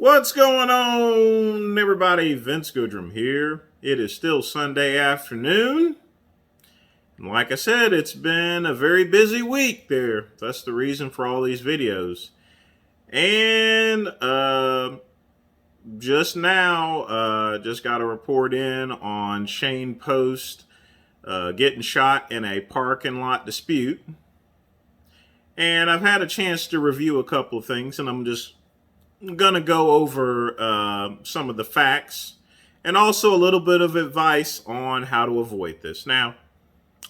What's going on, everybody? Vince Goodrum here. It is still Sunday afternoon. And like I said, it's been a very busy week there. That's the reason for all these videos. And just now, just got a report in on Shane Post getting shot in a parking lot dispute. And I've had a chance to review a couple of things, and I'm just going to go over some of the facts and also a little bit of advice on how to avoid this. Now,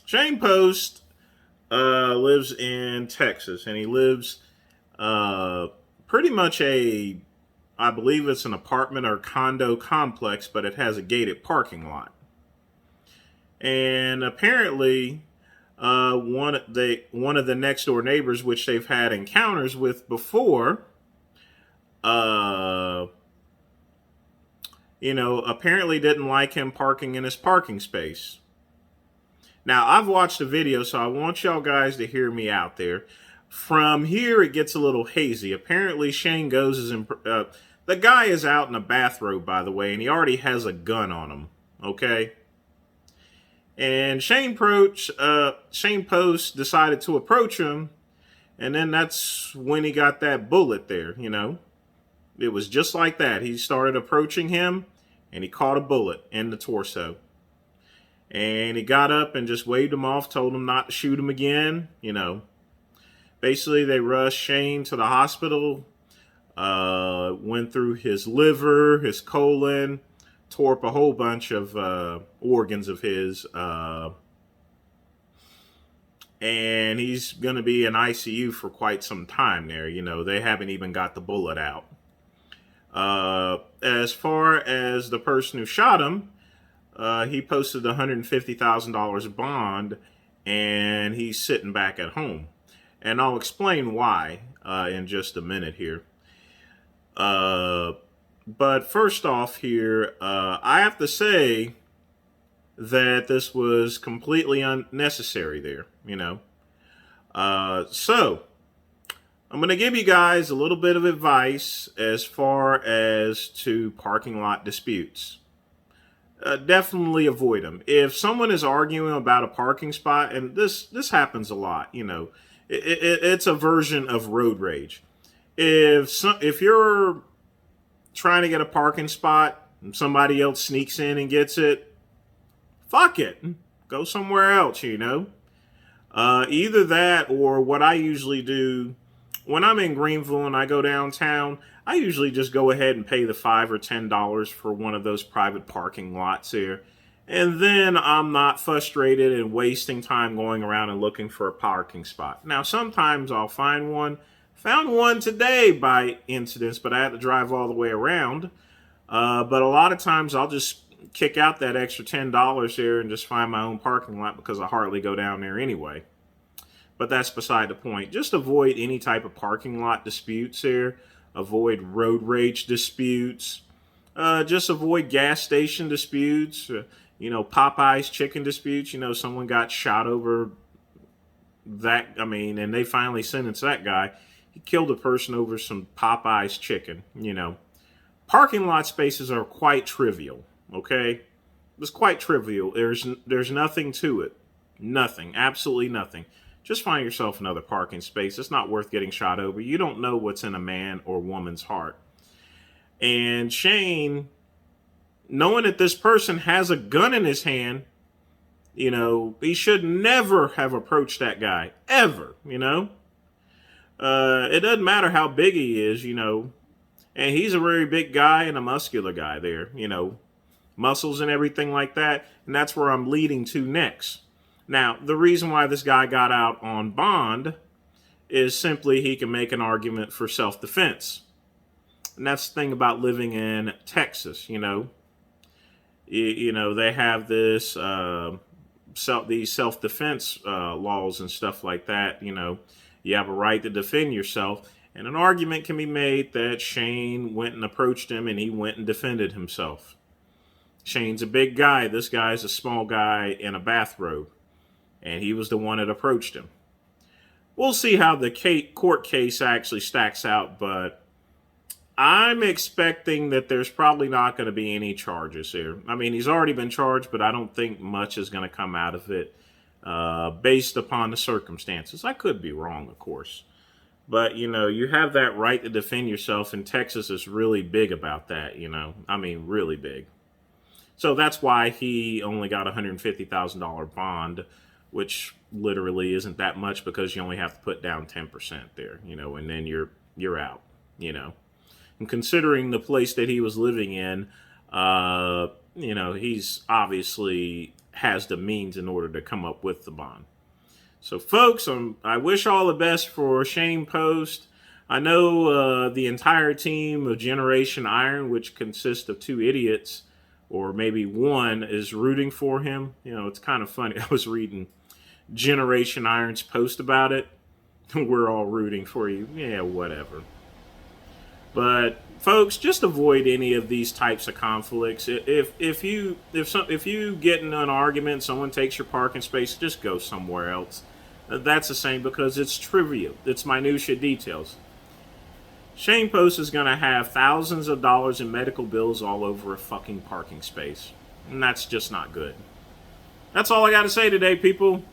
Shane Post lives in Texas, and he lives pretty much I believe it's an apartment or condo complex, but it has a gated parking lot. And apparently, one of the next door neighbors, which they've had encounters with before, apparently didn't like him parking in his parking space. Now, I've watched the video, so I want y'all guys to hear me out there. From here, it gets a little hazy. Apparently, Shane goes is the guy is out in a bathrobe, by the way, and he already has a gun on him. Okay. And Shane Post decided to approach him, and then that's when he got that bullet there, It was just like that. He started approaching him, and he caught a bullet in the torso. And he got up and just waved him off, told him not to shoot him again, Basically, they rushed Shane to the hospital, went through his liver, his colon, tore up a whole bunch of organs of his, and he's going to be in ICU for quite some time there. They haven't even got the bullet out. As far as the person who shot him, he posted $150,000 bond, and he's sitting back at home. And I'll explain why in just a minute here. But first off here, I have to say that this was completely unnecessary there, So, I'm going to give you guys a little bit of advice as far as to parking lot disputes. Definitely avoid them. If someone is arguing about a parking spot, and this happens a lot, it's a version of road rage. If you're trying to get a parking spot and somebody else sneaks in and gets it, fuck it. Go somewhere else, Either that, or what I usually do when I'm in Greenville and I go downtown, I usually just go ahead and pay the $5 or $10 for one of those private parking lots there. And then I'm not frustrated and wasting time going around and looking for a parking spot. Now, sometimes I'll find one. Found one today by incident, but I had to drive all the way around. But a lot of times I'll just kick out that extra $10 there and just find my own parking lot because I hardly go down there anyway. But that's beside the point. Just avoid any type of parking lot disputes there. Avoid road rage disputes. Just avoid gas station disputes. Popeye's chicken disputes. Someone got shot over that. And they finally sentenced that guy. He killed a person over some Popeye's chicken. Parking lot spaces are quite trivial. Okay, it's quite trivial. There's nothing to it. Nothing. Absolutely nothing. Just find yourself another parking space. It's not worth getting shot over. You don't know what's in a man or woman's heart. And Shane, knowing that this person has a gun in his hand, he should never have approached that guy. Ever, It doesn't matter how big he is, And he's a very big guy and a muscular guy there, Muscles and everything like that. And that's where I'm leading to next. Now, the reason why this guy got out on bond is simply he can make an argument for self-defense. And that's the thing about living in Texas, They have this these self-defense laws and stuff like that. You have a right to defend yourself. And an argument can be made that Shane went and approached him and he went and defended himself. Shane's a big guy. This guy's a small guy in a bathrobe. And he was the one that approached him. We'll see how the court case actually stacks out, but I'm expecting that there's probably not going to be any charges here. I mean, he's already been charged, but I don't think much is going to come out of it based upon the circumstances. I could be wrong, of course. But, you have that right to defend yourself, and Texas is really big about that, I mean, really big. So that's why he only got a $150,000 bond, which literally isn't that much because you only have to put down 10% there, and then you're out, And considering the place that he was living in, he's obviously has the means in order to come up with the bond. So, folks, I wish all the best for Shane Post. I know the entire team of Generation Iron, which consists of two idiots, or maybe one, is rooting for him. It's kind of funny. I was reading Generation Iron's post about it. We're all rooting for you. Yeah, whatever. But folks, just avoid any of these types of conflicts. If you get in an argument, someone takes your parking space, just go somewhere else. That's the same because it's trivial. It's minutia details. Shane Post is going to have thousands of dollars in medical bills all over a fucking parking space. And that's just not good. That's all I got to say today, people.